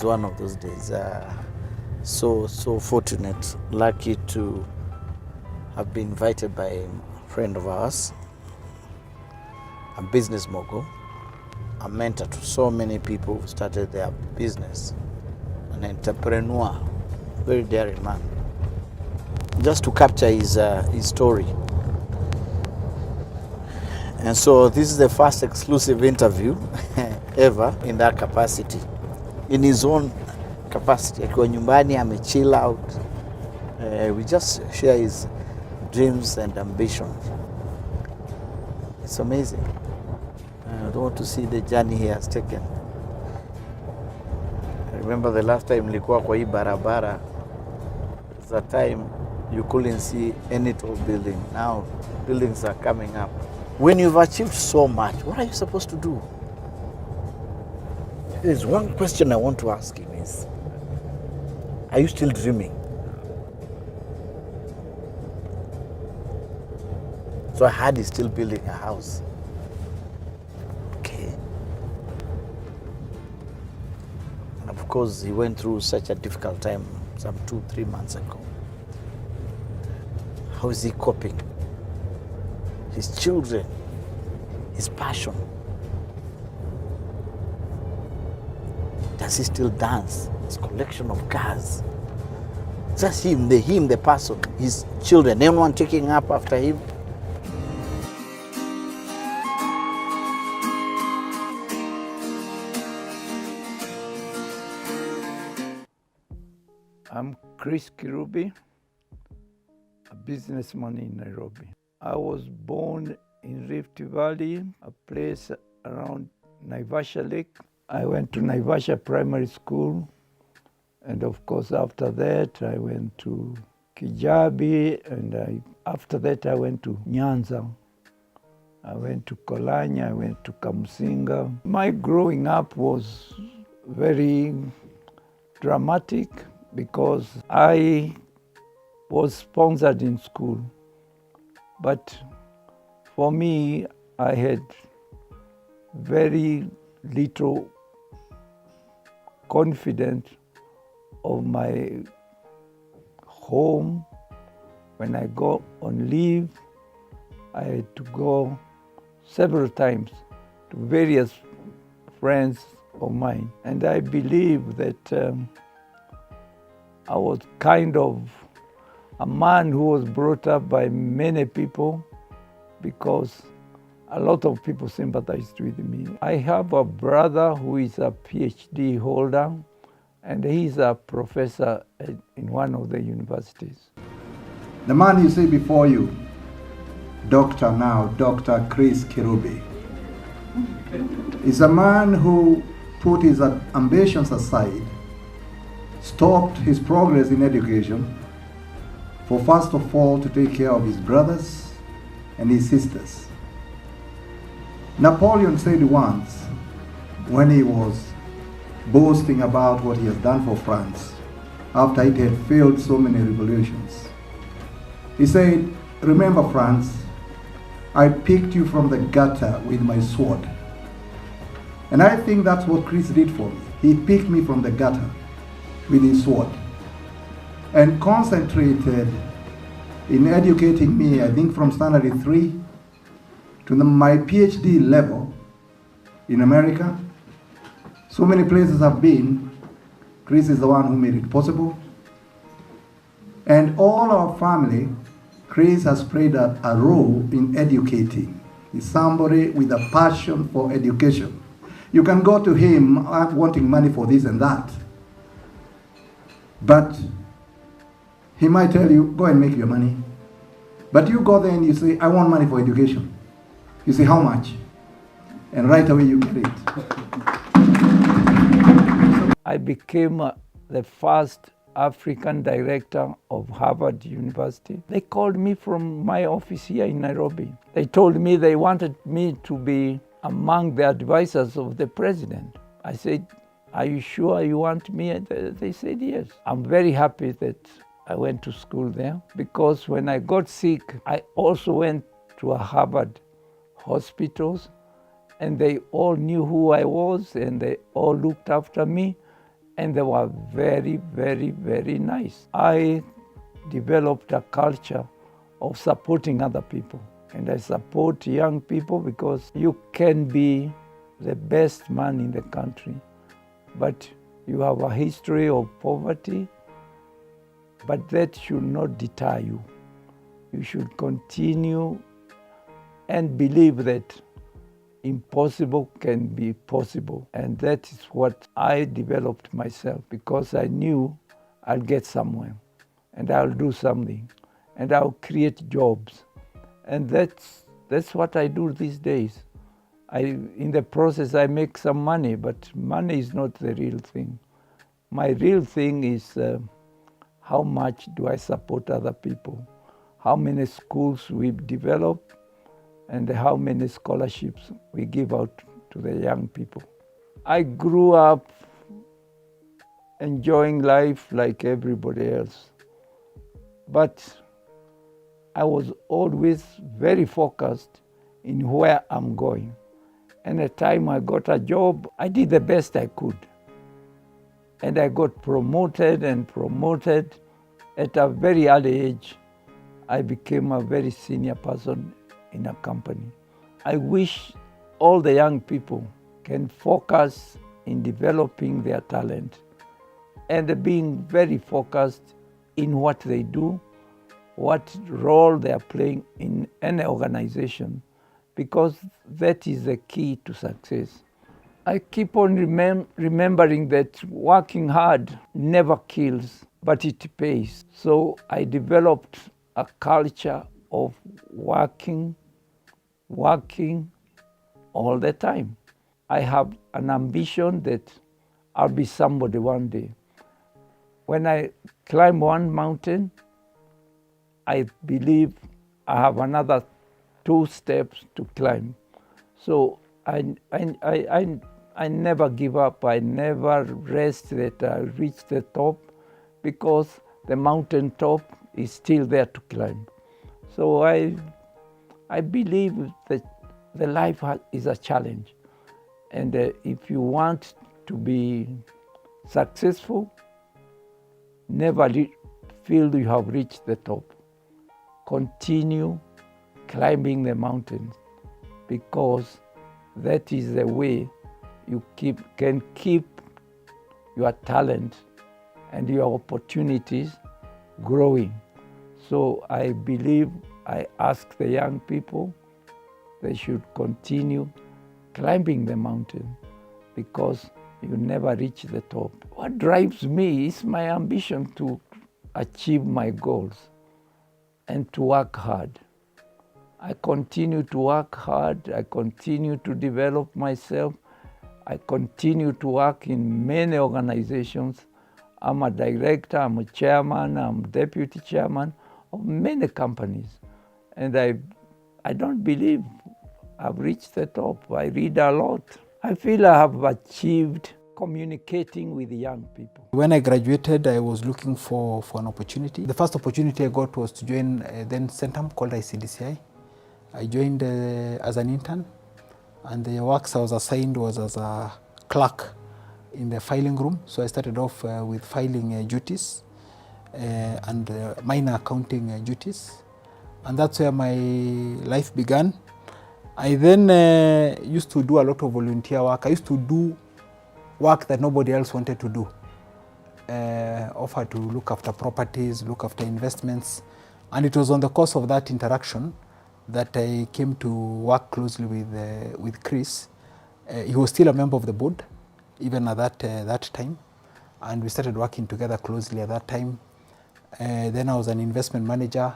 one of those days. So fortunate, lucky to have been invited by a friend of ours, a business mogul, a mentor to so many people who started their business, an entrepreneur, very daring man, just to capture his story. And so this is the first exclusive interview ever in that capacity, in his own capacity. Akiwa nyumbani, chill out. We just share his dreams and ambitions. It's amazing. I don't want to see the journey he has taken. I remember the last time nilikuwa kwa hii barabara, it's a time you couldn't see any tall building. Now buildings are coming up. When you've achieved so much, what are you supposed to do? There's one question I want to ask him is, are you still dreaming? So I heard he's still building a house. Okay. And of course, he went through such a difficult time some 2-3 months ago. How is he coping? His children, his passion. Does he still dance? His collection of cars. Just him, the person, his children, anyone taking up after him? I'm Chris Kirubi, a businessman in Nairobi. I was born in Rift Valley, a place around Naivasha Lake. I went to Naivasha Primary School, and of course after that I went to Kijabi, and after that I went to Nyanza. I went to Kolanya, I went to Kamusinga. My growing up was very dramatic because I was sponsored in school. But for me, I had very little confidence of my home. When I go on leave, I had to go several times to various friends of mine. And I believe that I was kind of a man who was brought up by many people because a lot of people sympathized with me. I have a brother who is a PhD holder, and he's a professor in one of the universities. The man you see before you, Dr. Chris Kirubi, is a man who put his ambitions aside, stopped his progress in education, for first of all to take care of his brothers and his sisters. Napoleon said once, when he was boasting about what he has done for France, after it had failed so many revolutions, he said, "Remember, France, I picked you from the gutter with my sword." And I think that's what Chris did for me. He picked me from the gutter with his sword and concentrated in educating me, I think from standard 3 to my PhD level in America. So many places I've been. Chris is the one who made it possible. And all our family, Chris has played a role in educating. He's somebody with a passion for education. You can go to him wanting money for this and that, but he might tell you, go and make your money. But you go there and you say, I want money for education. You say, how much? And right away you get it. I became the first African director of Harvard University. They called me from my office here in Nairobi. They told me they wanted me to be among the advisors of the president. I said, are you sure you want me? They said yes. I'm very happy that I went to school there because when I got sick, I also went to a Harvard hospitals, and they all knew who I was and they all looked after me. and they were very, very, very nice. I developed a culture of supporting other people, and I support young people because you can be the best man in the country, but you have a history of poverty, but that should not deter you. You should continue and believe that impossible can be possible. And that is what I developed myself, because I knew I'll get somewhere and I'll do something and I'll create jobs. And that's what I do these days. In the process, I make some money, but money is not the real thing. My real thing is how much do I support other people, how many schools we've developed, and how many scholarships we give out to the young people. I grew up enjoying life like everybody else, but I was always very focused in where I'm going. And the time I got a job, I did the best I could. And I got promoted and promoted. At a very early age, I became a very senior person in a company. I wish all the young people can focus in developing their talent and being very focused in what they do, what role they are playing in any organization, because that is the key to success. I keep on remembering that working hard never kills, but it pays. So I developed a culture of working all the time. I have an ambition that I'll be somebody one day. When I climb one mountain, I believe I have another 2 steps to climb. So I never give up. I never rest that I reach the top, because the mountain top is still there to climb. So I believe that the life is a challenge. And if you want to be successful, never feel you have reached the top. Continue climbing the mountains, because that is the way you can keep your talent and your opportunities growing. So I believe, I ask the young people, they should continue climbing the mountain, because you never reach the top. What drives me is my ambition to achieve my goals and to work hard. I continue to work hard. I continue to develop myself. I continue to work in many organizations. I'm a director, I'm a chairman, I'm deputy chairman of many companies. And I don't believe I've reached the top. I read a lot. I feel I have achieved communicating with young people. When I graduated, I was looking for an opportunity. The first opportunity I got was to join then Centum called ICDCI. I joined as an intern, and the works I was assigned was as a clerk in the filing room. So I started off with filing duties and minor accounting duties, and that's where my life began. I then used to do a lot of volunteer work. I used to do work that nobody else wanted to do. Offer to look after properties, look after investments. And it was on the course of that interaction that I came to work closely with Chris. He was still a member of the board, even at that time. And we started working together closely at that time. Then I was an investment manager,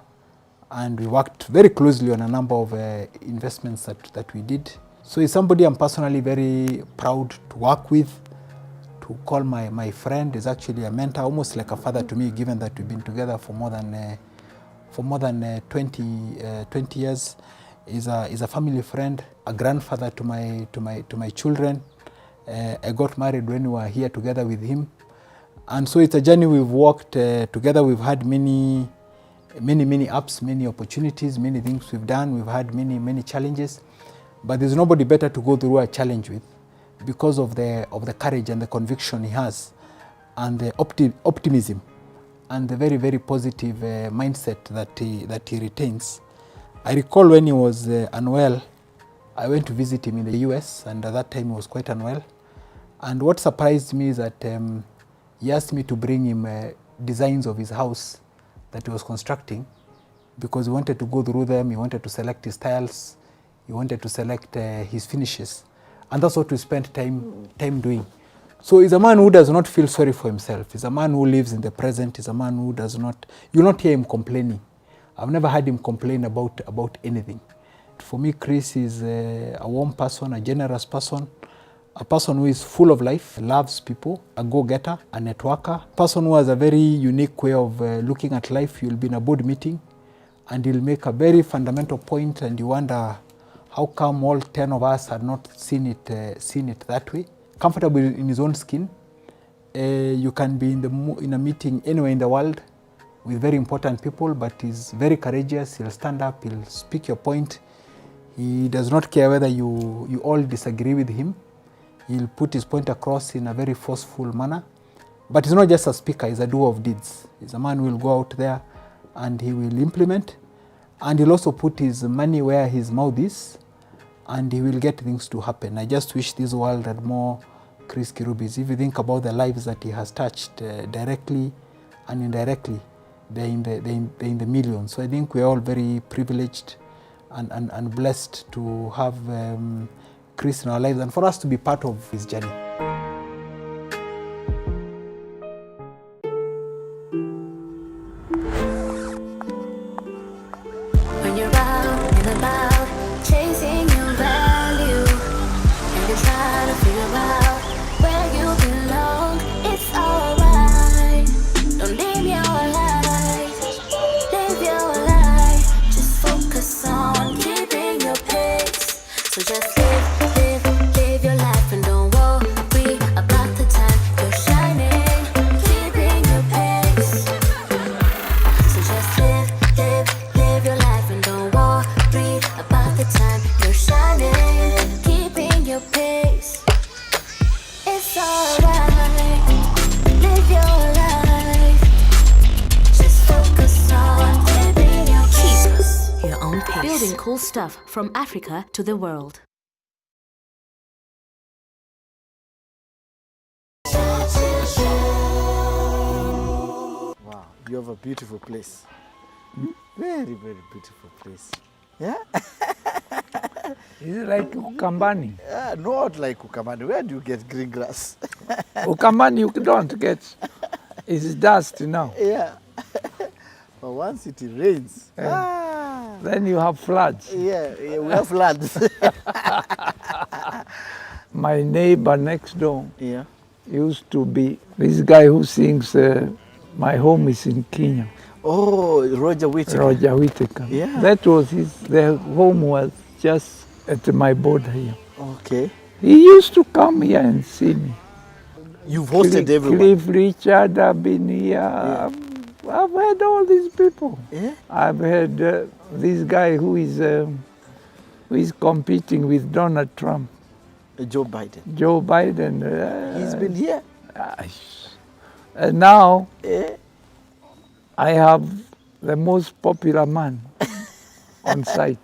and we worked very closely on a number of investments that we did. So he's somebody I'm personally very proud to work with, to call my friend. Is actually a mentor, almost like a father to me, given that we've been together for more than 20 years. Is a family friend, a grandfather to my children. I got married when we were here together with him, and so it's a journey we've walked together. We've had many ups, many opportunities, many things we've done. We've had many challenges, but there's nobody better to go through a challenge with, because of the courage and the conviction he has and the optimism and the very, very positive mindset that he retains. I recall when he was unwell, I went to visit him in the US, and at that time he was quite unwell. And what surprised me is that he asked me to bring him designs of his house that he was constructing, because he wanted to go through them, he wanted to select his tiles, he wanted to select his finishes. And that's what we spent time doing. So he's a man who does not feel sorry for himself. He's a man who lives in the present. He's a man who does not, you'll not hear him complaining. I've never heard him complain about anything. For me, Chris is a warm person, a generous person, a person who is full of life, loves people, a go-getter, a networker, a person who has a very unique way of looking at life. You'll be in a board meeting and he'll make a very fundamental point and you wonder how come all 10 of us had not seen it that way. Comfortable in his own skin. You can be in a meeting anywhere in the world with very important people, but he's very courageous. He'll stand up, he'll speak your point. He does not care whether you all disagree with him. He'll put his point across in a very forceful manner. But he's not just a speaker, he's a doer of deeds. He's a man who will go out there and he will implement. And he'll also put his money where his mouth is, and he will get things to happen. I just wish this world had more Chris Kirubis. If you think about the lives that he has touched directly and indirectly, they're in the millions. So I think we're all very privileged and blessed to have Chris in our lives and for us to be part of his journey. When you're out and about, chasing your value, and you're trying to figure out where you belong, it's alright. Don't live your life, just focus on keeping your pace. So just live your life and don't worry about the time you're shining, keeping your pace. So just live your life and don't worry about the time you're shining, keeping your pace. It's alright, live your life, just focus on keeping your pace. Keep your own pace. Building cool stuff from Africa to the world. Wow, you have a beautiful place. Very, very beautiful place. Yeah? Is it like Ukambani? Not like Ukamani. Where do you get green grass? Ukambani you don't get. It's dust now. Yeah. But once it rains, Then you have floods. yeah, we have floods. My neighbor next door Yeah. used to be this guy who sings My Home is in Kenya, Oh, Roger Whittaker. Roger Whittaker. Yeah. That was their home was just at my border here. Okay. He used to come here and see me. You've hosted everyone. Cliff Richard, I've been here. I've had all these people. Yeah. I've had this guy who is competing with Donald Trump, Joe Biden. Joe Biden. He's been here. And now Yeah. I have the most popular man on site.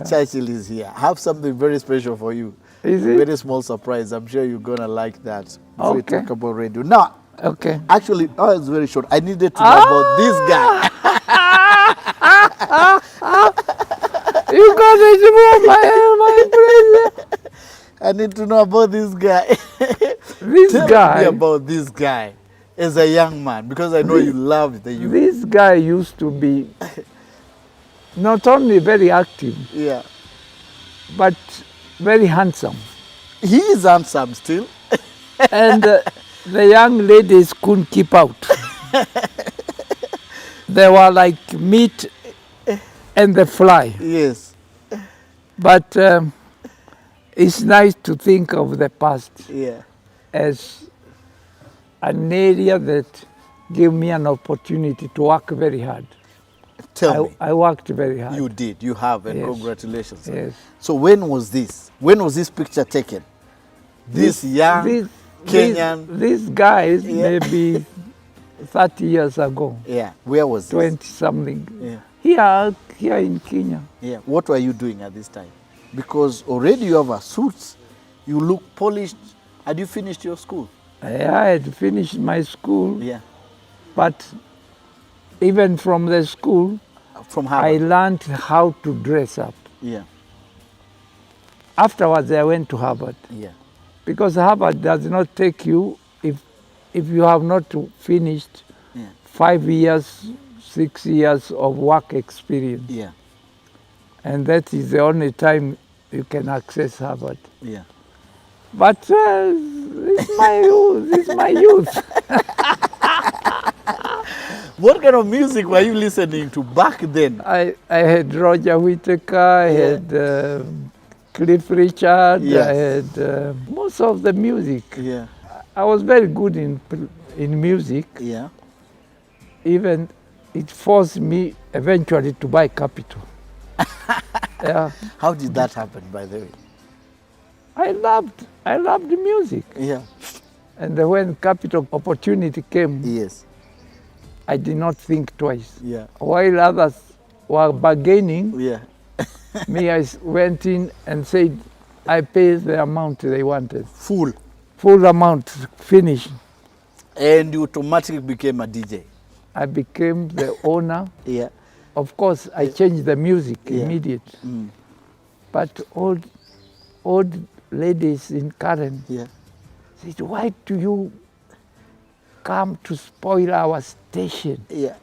Churchill is here. I have something very special for you. Is it? Very small surprise. I'm sure you're gonna like that. Before we Okay. talk about radio. Now, Okay. actually, it's very short. I needed to know about this guy. You got it, my friend. I need to know about this guy. This Tell guy. me about this guy as a young man, because I know you love the youth. This guy used to be not only very active, Yeah. but very handsome. He is handsome still. And the young ladies couldn't keep out. They were like meat and the fly. Yes. But it's nice to think of the past Yeah. as an area that gave me an opportunity to work very hard. Tell me. I worked very hard. You did. You have, and Yes. congratulations. Yes. So when was this? When was this picture taken? This young. Kenyan. These guys Yeah. maybe 30 years ago, Yeah. Where was this? 20 something. Yeah. Here in Kenya. Yeah. What were you doing at this time? Because already you have a suit, you look polished. Had you finished your school? I had finished my school, Yeah. but even from the school, From I Harvard. learned how to dress up. Yeah. Afterwards, I went to Harvard Yeah. because Harvard does not take you if you have not finished Yeah. 5 years, 6 years of work experience. Yeah. And that is the only time you can access Harvard. Yeah. But it's my youth. It's my youth. What kind of music were you listening to back then? I had Roger Whittaker, I had Cliff Richard, Yes. I had most of the music. Yeah. I was very good in music. Yeah. Even it forced me eventually to buy Capitol. Yeah, How did that happen, by the way? I loved the music. Yeah. And then when Capitol opportunity came, Yes. I did not think twice. Yeah. While others were bargaining, Yeah. me, I went in and said, I paid the amount they wanted. Full. Full amount, finished. And you automatically became a DJ. I became the owner. Yeah. Of course, I changed the music Yeah. immediately. Mm. But old ladies in Karen Yeah. said, why do you come to spoil our station? Yeah.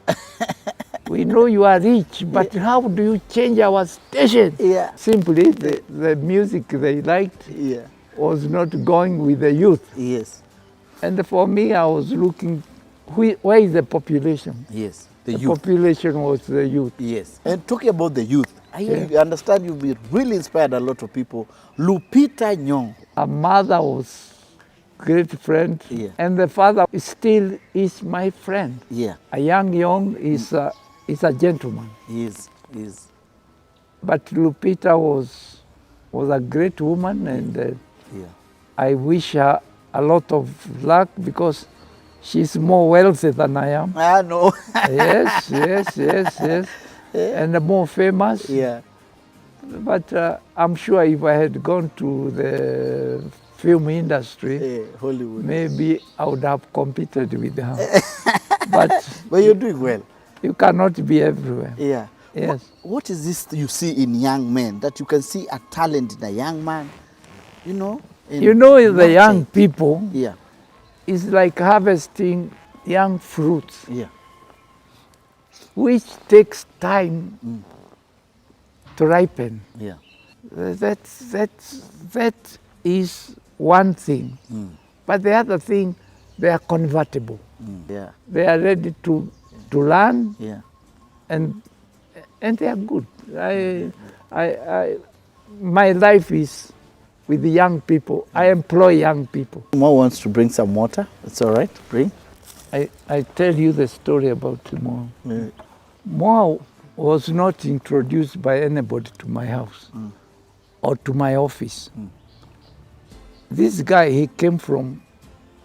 We know you are rich, but how do you change our station? Yeah. Simply, the music they liked Yeah. was not going with the youth. Yes. And for me, I was looking, where is the population? Yes. The The youth. population was the youth. Yes. And talking about the youth, I understand you've really inspired a lot of people. Lupita Nyong'o. Her mother was great friend, Yeah. and the father still is my friend. Yeah. A young is a gentleman. He is. But Lupita was a great woman, and Yeah. I wish her a lot of luck because she's more wealthy than I am. I know. yes. And more famous. Yeah. But I'm sure if I had gone to the film industry, Hollywood. maybe I would have competed with her. But But you're doing well. you cannot be everywhere. Yeah. Yes. What is this you see in young men that you can see a talent in a young man? You know? You know, the young people Yeah. is like harvesting young fruits, Yeah. which takes time to ripen. Yeah. That is one thing. But the other thing, they are convertible. Yeah. They are ready to learn, Yeah. and they are good. My life is with the young people. I employ young people. Mo wants to bring some water. It's all right. Bring. I tell you the story about Mo. Mo was not introduced by anybody to my house or to my office. This guy, he came from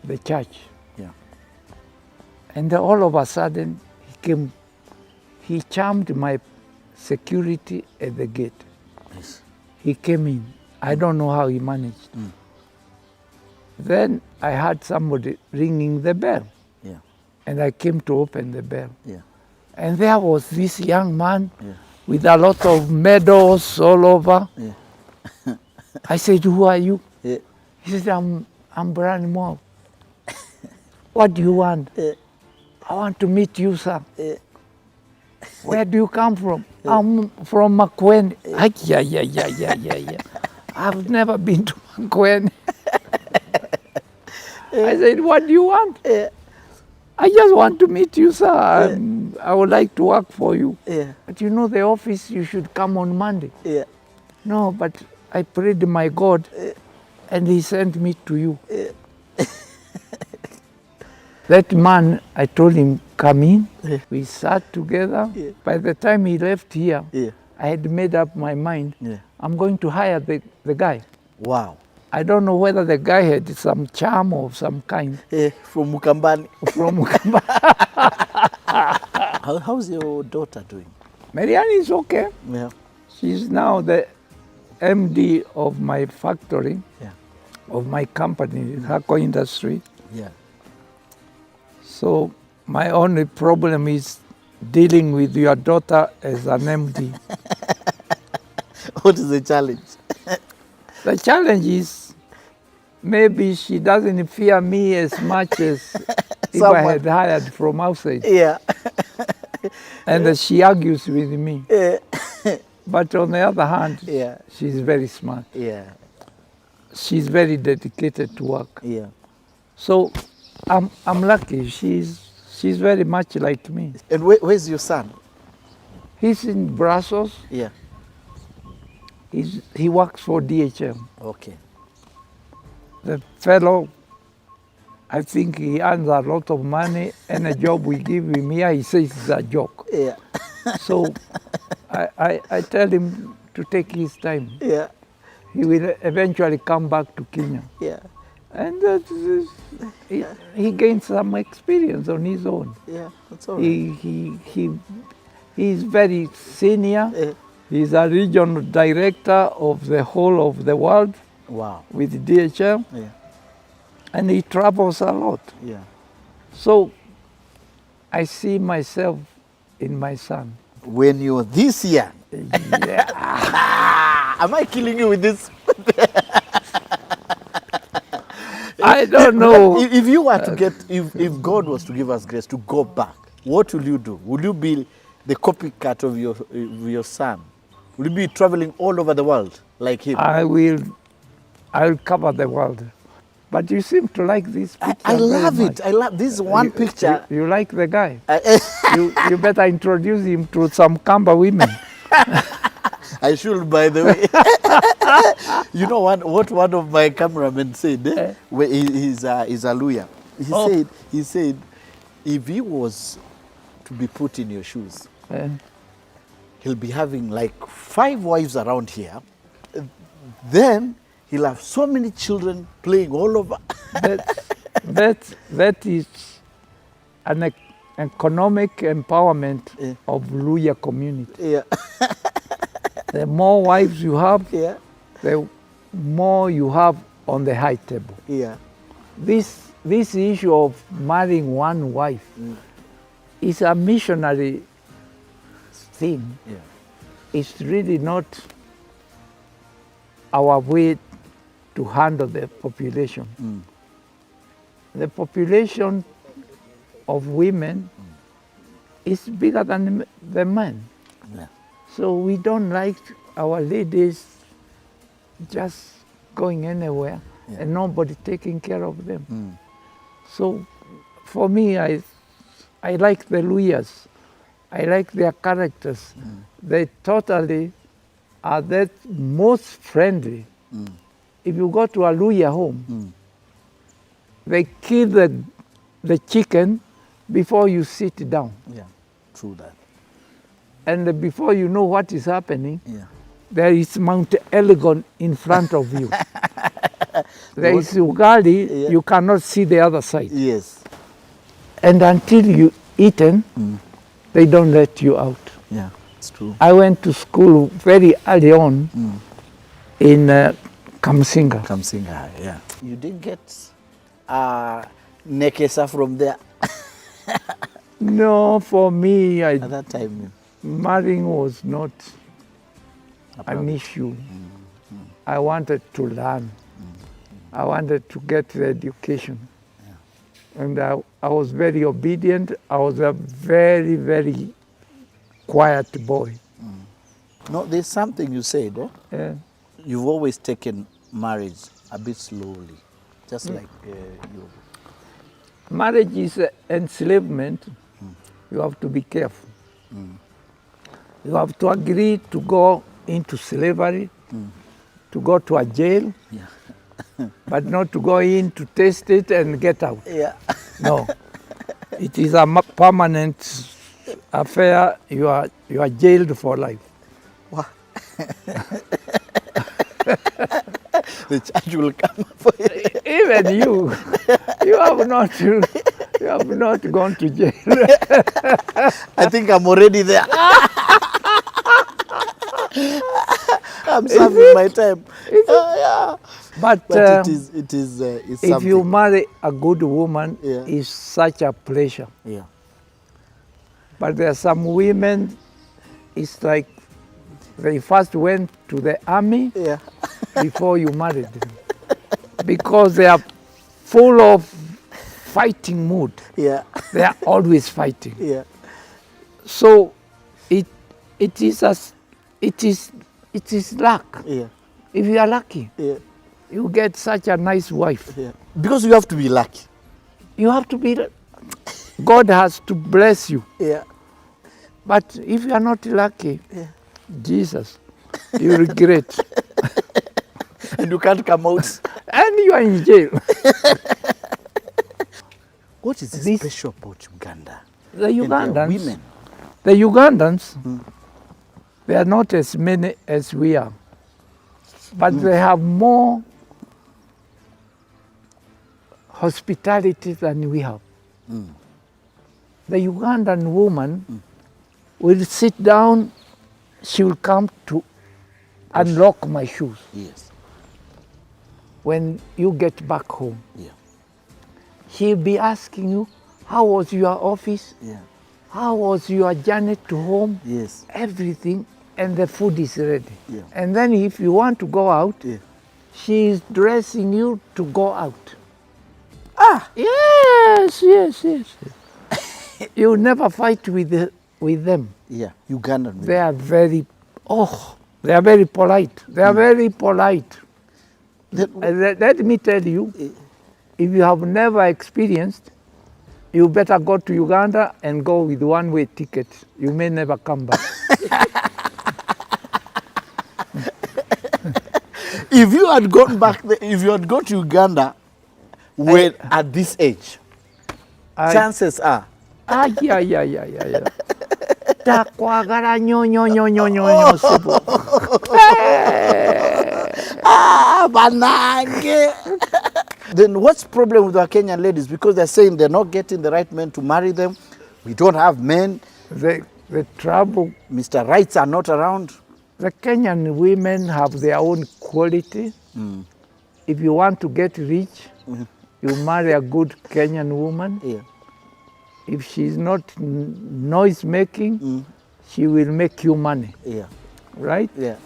the church. Yeah. And all of a sudden, he charmed my security at the gate. Yes. He came in. I don't know how he managed. Then I heard somebody ringing the bell, Yeah. and I came to open the bell. Yeah. And there was this young man Yeah. with a lot of medals all over. Yeah. I said, who are you? Yeah. He said, I'm Brian Moore. What do you want? I want to meet you, sir. Where do you come from? I'm from Makueni. Yeah. I've never been to Makueni. I said, what do you want? I just want to meet you, sir. I would like to work for you. Yeah. But you know, the office, you should come on Monday. Yeah. No, but I prayed to my God, and he sent me to you. That man, I told him, come in. We sat together. By the time he left here, Yeah. I had made up my mind. Yeah. I'm going to hire the guy. Wow. I don't know whether the guy had some charm of some kind From Mukambani. from Mukamba. How's your daughter doing? Marianne is okay. Yeah. She's now the MD of my factory, Yeah. of my company, Hako Industry. Yeah. So my only problem is dealing with your daughter as an MD. What is the challenge? The challenge is maybe she doesn't fear me as much as if I Someone. had hired from outside. Yeah. And that she argues with me. Yeah. But on the other hand, Yeah. she's very smart. Yeah. She's very dedicated to work. Yeah. So I'm lucky. She's very much like me. And where's your son? He's in Brussels. Yeah. He works for DHL. Okay. The fellow, I think he earns a lot of money, and a job we give him here, he says it's a joke. Yeah. So I tell him to take his time. Yeah. He will eventually come back to Kenya. Yeah. And he gains some experience on his own. Yeah. That's all right. He's very senior. Yeah. He's a regional director of the whole of the world Wow. with DHL, Yeah. and he travels a lot. Yeah. So I see myself in my son. When you're this young, Yeah. am I killing you with this? I don't know. If you were to get, if God was to give us grace to go back, what will you do? Will you be the copycat of your son? Will you be traveling all over the world like him? I'll cover the world. But you seem to like this picture. I very love much. it. I love this one picture. You like the guy. You better introduce him to some Kamba women. I should, by the way. You know what one of my cameramen said? Where he's a lawyer. He said, if he was to be put in your shoes, he'll be having like 5 wives around here. Then he'll have so many children playing all over. That is an economic empowerment of Luya community. Yeah. The more wives you have, Yeah. the more you have on the high table. Yeah. This issue of marrying one wife is a missionary thing. Yeah. It's really not our way to handle the population. The population of women is bigger than the men. Yeah. So we don't like our ladies just going anywhere and nobody taking care of them. So for me, I like the Luyas. I like their characters. They totally are that most friendly. If you go to a Luya home, they kill the chicken before you sit down. Yeah. True that. And before you know what is happening, Yeah. there is Mount Elgon in front of you. There is Ugali, you cannot see the other side. Yes. And until you eaten, they don't let you out. Yeah. It's true. I went to school very early on in Kamsinga. Kamsinga, yeah. You didn't get Nekesa from there No, for me, at that time. marrying was not an issue. I wanted to learn. I wanted to get the education. And I was very obedient. I was a very, very quiet boy. No, there's something you said. Eh, You've always taken marriage a bit slowly, just like you. Marriage is enslavement. You have to be careful. You have to agree to go into slavery, to go to a jail, but not to go in to taste it and get out. Yeah. No. It is a permanent affair. You are jailed for life. the church will come for you. Even you have not gone to jail. I think I'm already there. I'm serving my time. Yeah. But, But it is it's if something. you marry a good woman, Yeah. it's such a pleasure. Yeah. But there are some women, it's like they first went to the army Yeah. before you married them. Because they are full of fighting mood. Yeah. They are always fighting. Yeah. So it is luck. Yeah. If you are lucky, Yeah. you get such a nice wife. Yeah. Because you have to be lucky. You have to be, God has to bless you. Yeah. But if you are not lucky, Yeah. Jesus, you regret. And you can't come out. And you are in jail. What is This- special about Uganda? The And their Ugandans, women. the Ugandans, they are not as many as we are, but they have more hospitality than we have. The Ugandan woman will sit down, she will come to unlock my shoes Yes. when you get back home. Yeah. She'll be asking you, how was your office? Yeah. How was your journey to home? Yes. Everything, and the food is ready. Yeah. And then if you want to go out, Yeah. she is dressing you to go out. Ah! Yes, yes, yes. You never fight with them. Yeah. Ugandan women. They are very, they are very polite. They are very polite. Let me tell you, if you have never experienced, you better go to Uganda and go with one-way ticket. You may never come back. If you had gone back, if you had gone to Uganda when at this age, chances are. Yeah. Takwagala nyo sibo. Banange. Then what's the problem with our Kenyan ladies? Because they're saying they're not getting the right men to marry them. We don't have men. The trouble, Mr. Rights are not around. the Kenyan women have their own quality. If you want to get rich, you marry a good Kenyan woman. Yeah. If she's not noise making, she will make you money, Yeah. right? Yeah.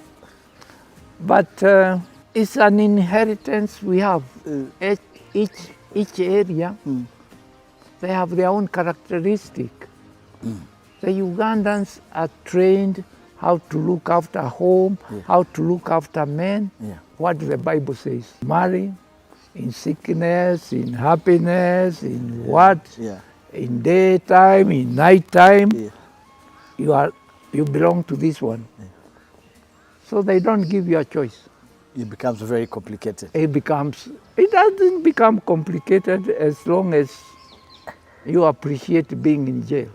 But it's an inheritance we have. Each area, they have their own characteristic. The Ugandans are trained how to look after home, how to look after men. Yeah. What the Bible says. Marry in sickness, in happiness, in what? Yeah. In daytime, in nighttime. Yeah. You belong to this one. So they don't give you a choice. It becomes very complicated. It doesn't become complicated as long as you appreciate being in jail.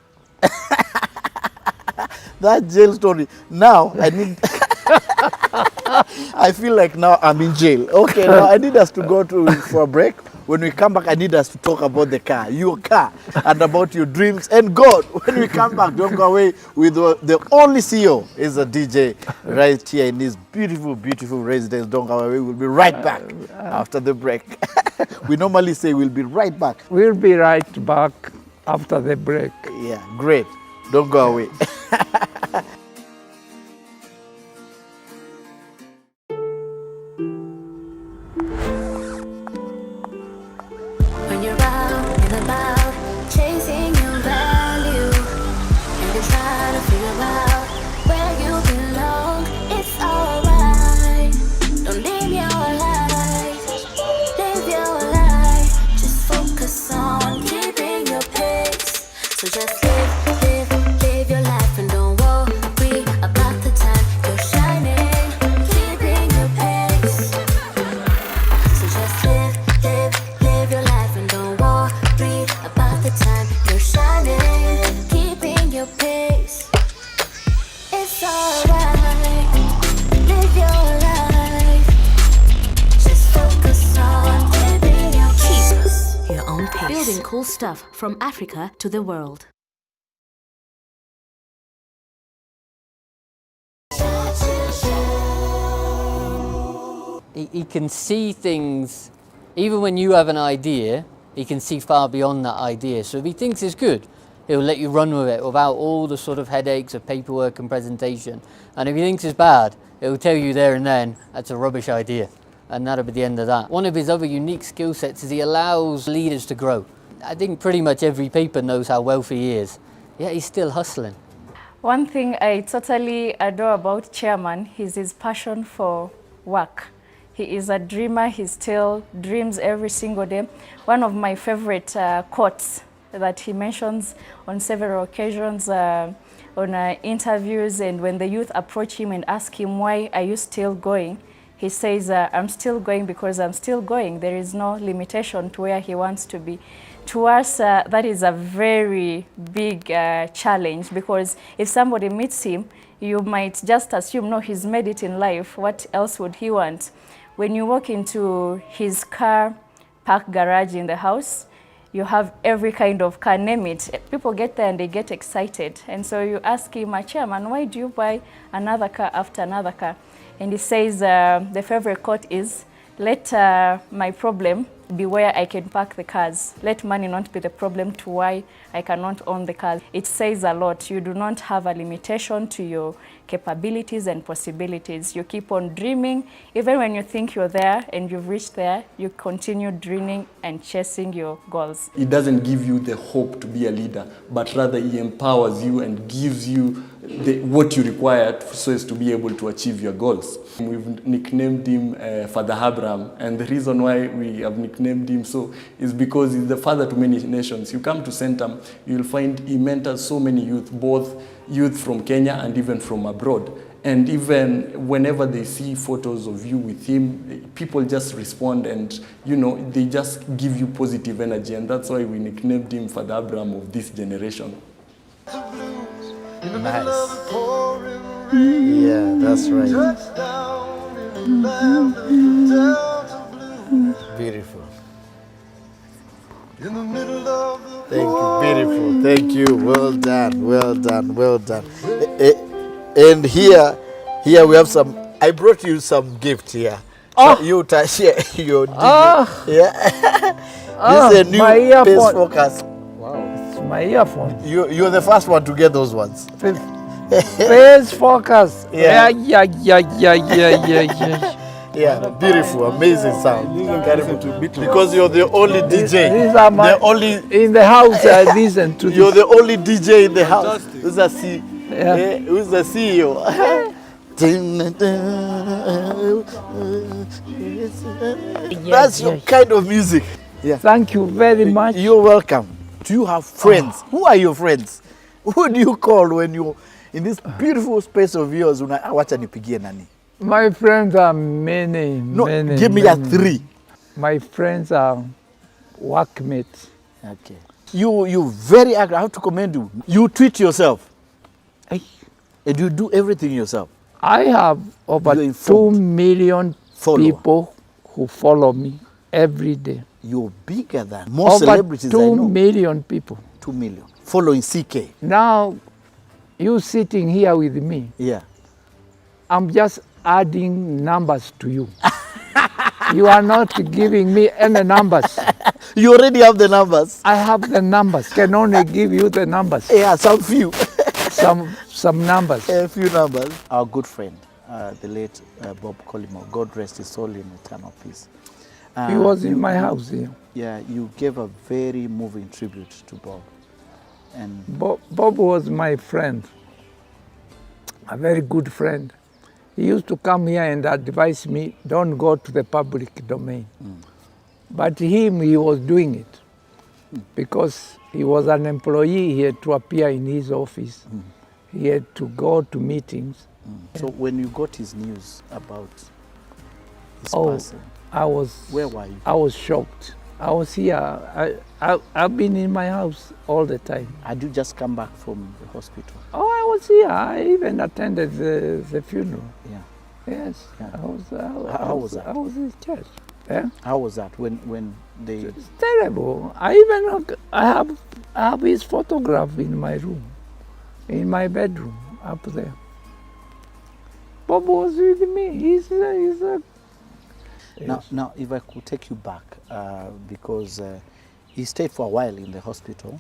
That jail story. Now I need. I feel like now I'm in jail. Okay, now I need us to go for a break. When we come back, I need us to talk about the car, your car, and about your dreams and God. When we come back, don't go away with the only CEO is a DJ right here in this beautiful, beautiful residence. Don't go away. We'll be right back after the break. We normally say we'll be right back. We'll be right back after the break. Yeah, great. Don't go away. When you're out and about, chasing your value, and you're trying to figure out where you belong, it's alright. Don't live your life, live your life. Just focus on keeping your pace. So just live your life and don't worry about the time you're shining, keeping your pace. So just live your life and don't worry about the time you're shining, keeping your pace. It's alright, live your life. Just Sending cool stuff from Africa to the world. He can see things, even when you have an idea, he can see far beyond that idea. So if he thinks it's good, he'll let you run with it without all the sort of headaches of paperwork and presentation. And if he thinks it's bad, he'll tell you there and then, that's a rubbish idea. And that'll be the end of that. One of his other unique skill sets is he allows leaders to grow. I think pretty much every paper knows how wealthy he is, yet he's still hustling. One thing I totally adore about Chairman is his passion for work. He is a dreamer, he still dreams every single day. One of my favorite quotes that he mentions on several occasions on interviews, and when the youth approach him and ask him, why are you still going? He says, I'm still going because I'm still going. There is no limitation to where he wants to be. To us, that is a very big challenge, because if somebody meets him, you might just assume, no, he's made it in life. What else would he want? When you walk into his car park garage in the house, you have every kind of car, name it. People get there and they get excited. And so you ask him, Chairman, why do you buy another car after another car? And he says the favorite quote is, let my problem be where I can park the cars. Let money not be the problem to why I cannot own the cars. It says a lot. You do not have a limitation to your capabilities and possibilities. You keep on dreaming. Even when you think you're there and you've reached there, you continue dreaming and chasing your goals. He doesn't give you the hope to be a leader, but rather he empowers you and gives you what you require so as to be able to achieve your goals. We've nicknamed him Father Abraham, and the reason why we have nicknamed him so is because he's the father to many nations. You come to Centum, you'll find he mentors so many youth, both youth from Kenya and even from abroad. And even whenever they see photos of you with him, people just respond and, you know, they just give you positive energy. And that's why we nicknamed him Father Abraham of this generation. Nice. Yeah, that's right. Beautiful. Thank you, beautiful. Thank you. Well done, well done, well done. And here we have some. I brought you some gift here. Oh. So you touch here. You Ah. This is a new my earphone. Pace Focus. It's my earphone. You're the first one to get those ones. Face Focus. Yeah. Yeah. Yeah, beautiful, amazing sound. Because you're the only DJ. These are my, the only in the house I listen to You're this. the only DJ in the house. Who's the Who's the CEO? That's your kind of music. Yeah. Thank you very much. You're welcome. Do you have friends? Who are your friends? Who do you call when you're in this beautiful space of yours? Wacha nipigie nani? My friends are many, No, many. give me many. a three. My friends are workmates. Okay. You very active. I have to commend you. You tweet yourself. Hey. And you do everything yourself. I have over You're 2 informed. million Follower. people who follow me every day. You're bigger than most Over celebrities I 2 know. million people. 2 million. Following CK. Now, you sitting here with me, Yeah. I'm just adding numbers to you. You are not giving me any numbers. You already have the numbers. I have the numbers. Can only give you the numbers. Yeah, some few. Some numbers. A few numbers. Our good friend, the late Bob Collymore, God rest his soul in eternal peace. He was in my house here. Yeah, you gave a very moving tribute to Bob. And Bob was my friend, a very good friend. He used to come here and advise me, don't go to the public domain. But he was doing it because he was an employee. He had to appear in his office. He had to go to meetings. so when you got his news about his Oh, passing, where were you? I was shocked. I was here. I've been in my house all the time. Had you just come back from the hospital? Oh, I was here. I even attended the funeral. Yeah. Yes, Yeah. I was. How was that? I was in church. Eh? How was that when they? It's terrible. I have his photograph in my room, in my bedroom up there. Bob was with me. He's a Now, if I could take you back, because he stayed for a while in the hospital,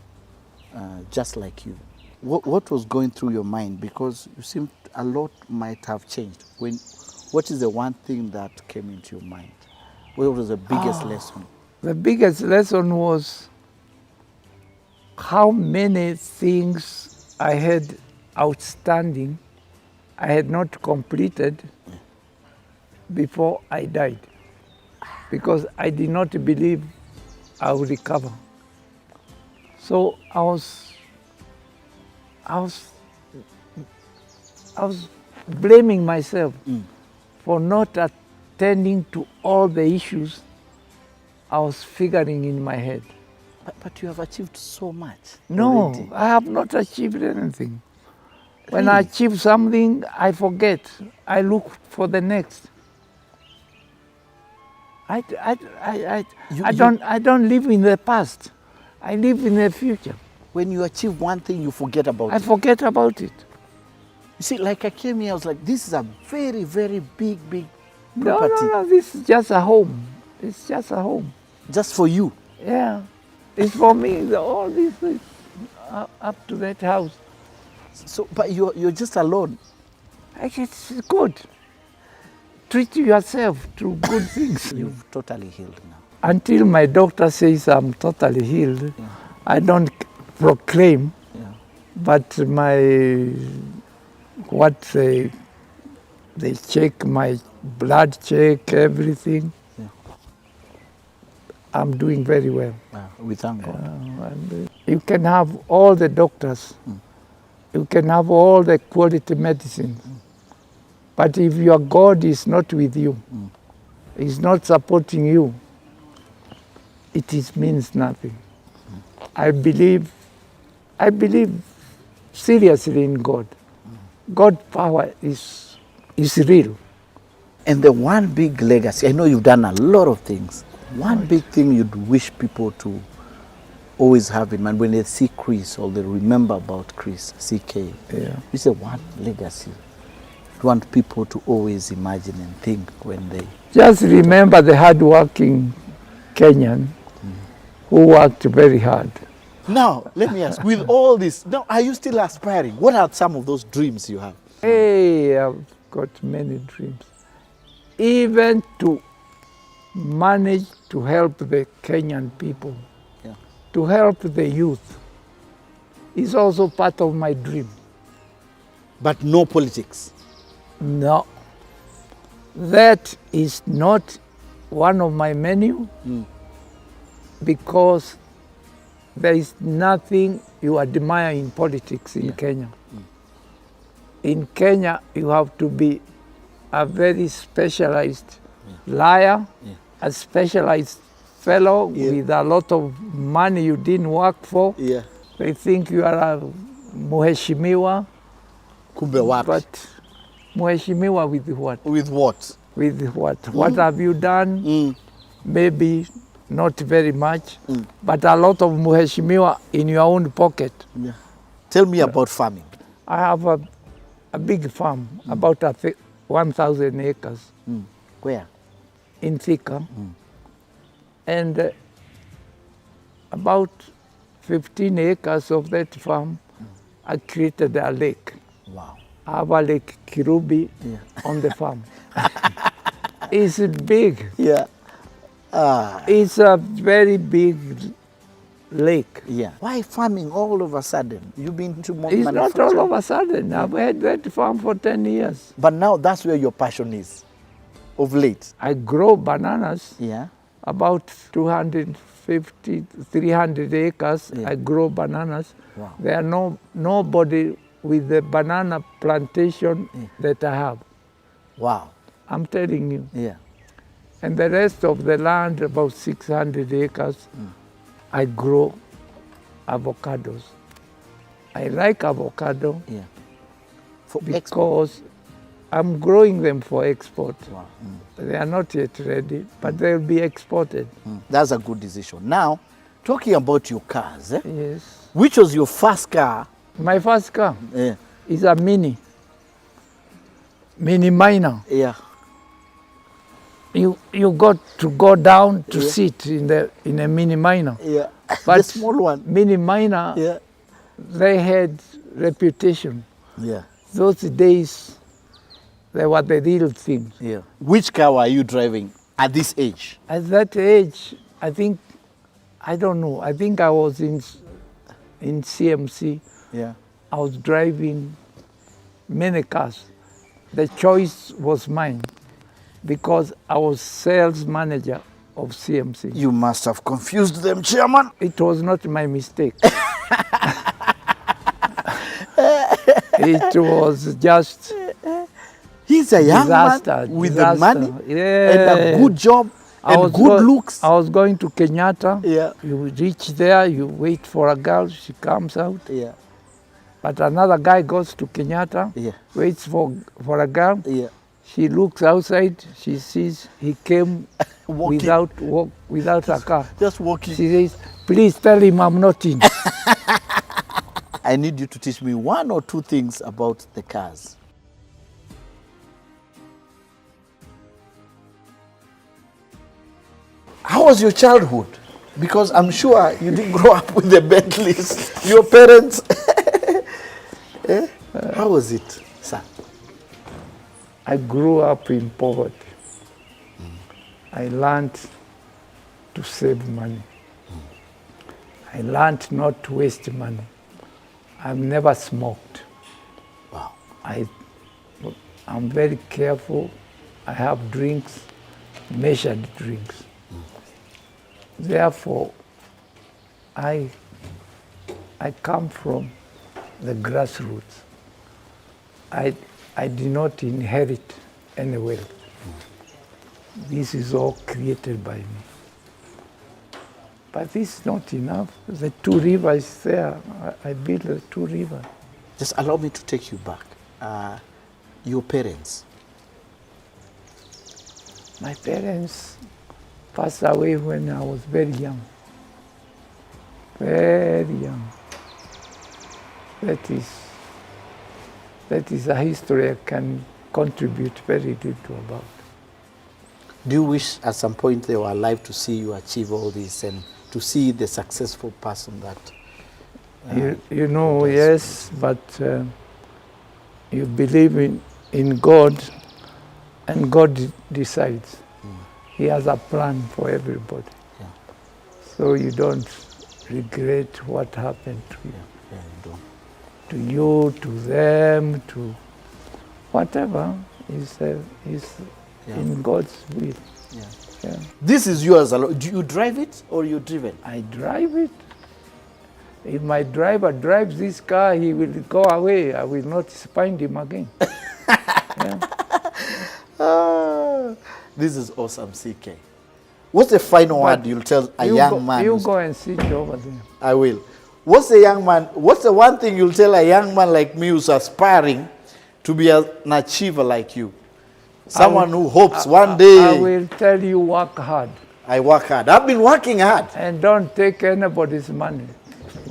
just like you. What was going through your mind? Because you seemed a lot might have changed. What is the one thing that came into your mind? What was the biggest lesson? The biggest lesson was how many things I had outstanding, I had not completed before I died, because I did not believe I would recover. So I was blaming myself for not attending to all the issues I was figuring in my head. But you have achieved so much. No, already. I have not achieved anything. When I Really? achieve something, I forget. I look for the next. I don't live in the past. I live in the future. When you achieve one thing, you forget about I it. forget about it. You see, like I came here, I was like, this is a very, very big No, property. no, this is just a home. It's just a home. Just for you. Yeah. It's for me. All this is up to that house. So, but you're just alone. It's good. Treat yourself to good things. You've totally healed now. Until my doctor says I'm totally healed, I don't proclaim, Yeah. but what they check my blood check, everything. Yeah. I'm doing very well. We thank God. And you can have all the doctors, you can have all the quality medicine, but if your God is not with you, is not supporting you, it means nothing. I believe seriously in God. God's power is real. And the one big legacy, I know you've done a lot of things. One big thing you'd wish people to always have in mind when they see Chris or they remember about Chris, CK. Yeah. You say one legacy. You want people to always imagine and think when they... Just remember the hard-working Kenyan who worked very hard. Now, let me ask, with all this, now, are you still aspiring? What are some of those dreams you have? Hey, I've got many dreams. Even to manage to help the Kenyan people, Yeah. to help the youth, is also part of my dream. But no politics. No, that is not one of my menu, because there is nothing you admire in politics in Kenya. In Kenya, you have to be a very specialized liar, a specialized fellow with a lot of money you didn't work for. Yeah. They think you are a muheshimiwa, Kumbe wapi? but muheshimiwa with what? With what? With what? What have you done? Maybe not very much, but a lot of muheshimiwa in your own pocket. Yeah. Tell me about farming. I have a big farm, about 1,000 acres Where? in Thika, and about 15 acres of that farm, I created a lake. Wow. I have a lake Kirubi on the farm. It's big. Yeah. It's a very big lake. Yeah. Why farming all of a sudden? You've been to It's not all of a sudden. I've had that farm for 10 years. But now that's where your passion is, of late. I grow bananas, Yeah. about 250, 300 acres. Yeah. I grow bananas. Wow. There are nobody with the banana plantation that I have. Wow. I'm telling you. Yeah. And the rest of the land, about 600 acres, I grow avocados. I like avocado Yeah. For export. because I'm growing them for export. Wow. They are not yet ready, but they'll be exported. That's a good decision. Now, talking about your cars, Yes. which was your first car? My first car Yeah. is a Mini Minor. Yeah. You got to go down to Yeah. sit in a Mini Minor. Yeah. But the small one. Mini Minor, Yeah. they had reputation. Yeah. Those days, they were the real thing. Yeah. Which car were you driving at this age? At that age, I think, I don't know, I think I was in CMC. Yeah. I was driving many cars. The choice was mine because I was sales manager of CMC. You must have confused them, Chairman. It was not my mistake. It was just He's a young disaster. man with disaster. the money Yeah. and a good job and good looks. I was going to Kenyatta. Yeah. You reach there, you wait for a girl, she comes out. Yeah. But another guy goes to Kenyatta, Yeah. waits for a girl. Yeah. She looks outside, she sees he came Walking. without a car. Just walking. She says, please tell him I'm not in. I need you to teach me one or two things about the cars. How was your childhood? Because I'm sure you didn't grow up with the Bentleys. Your parents. Eh? How was it, son? I grew up in poverty. I learned to save money. I learned not to waste money. I've never smoked. Wow. I'm very careful. I have drinks, measured drinks. Therefore, I come from the grassroots. I did not inherit any wealth. This is all created by me. But this is not enough. The two rivers there, I built the two rivers. Just allow me to take you back. Your parents. My parents passed away when I was very young. Very young. That is a history I can contribute very little about. Do you wish at some point they were alive to see you achieve all this and to see the successful person that... You know, yes, but you believe in God, and God decides. He has a plan for everybody. Yeah. So you don't regret what happened to you. Yeah, you don't. To you, to them, to whatever is in God's will. Yeah. Yeah. This is yours alone. Do you drive it or you driven? I drive it. If my driver drives this car, he will go away. I will not find him again. Yeah. This is awesome, CK. What's the final word you'll tell a young man? You go and sit over there. I will. What's the one thing you'll tell a young man like me who's aspiring to be an achiever like you? Someone who hopes one day... I will tell you, work hard. I work hard. I've been working hard. And don't take anybody's money.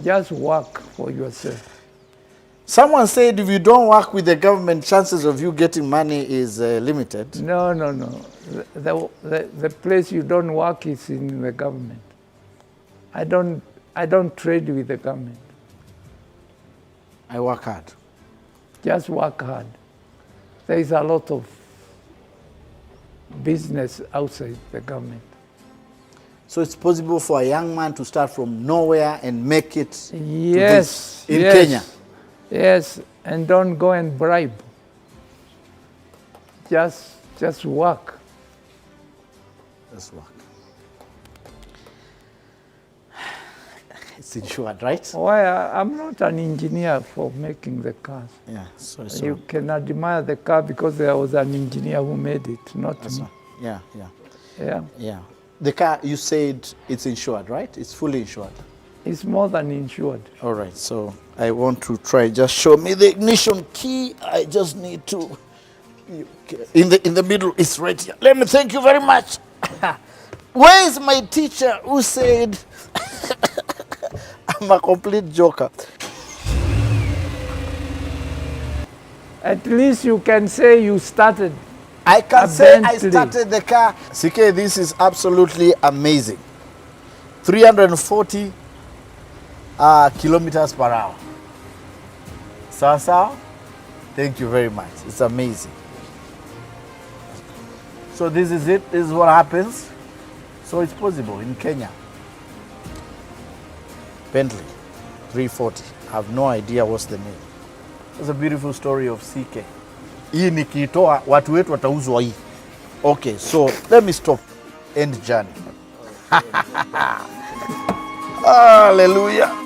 Just work for yourself. Someone said if you don't work with the government, chances of you getting money is limited. No. The place you don't work is in the government. I don't trade with the government. I work hard. Just work hard. There is a lot of business outside the government. So it's possible for a young man to start from nowhere and make it Yes. in Kenya. Yes, and don't go and bribe. Just work. Let's work. It's insured, right? Why? I'm not an engineer for making the cars. Yeah. So You can admire the car because there was an engineer who made it, not me. yeah. Yeah. The car, you said it's insured, right? It's fully insured. It's more than insured. All right, so I want to try, just show me the ignition key. I just need to in the middle is right here. Let me thank you very much. Where is my teacher who said I'm a complete joker? At least you can say you started. I can say I Bentley. started the car. CK, this is absolutely amazing. 340 kilometers per hour. Sawa? Thank you very much. It's amazing. So this is it. This is what happens. So it's possible in Kenya. Bentley 340. I have no idea what's the name. It's a beautiful story of CK. Hii nikitoa watu wetu watauzwa hii. Okay, so let me stop. End journey. Hallelujah.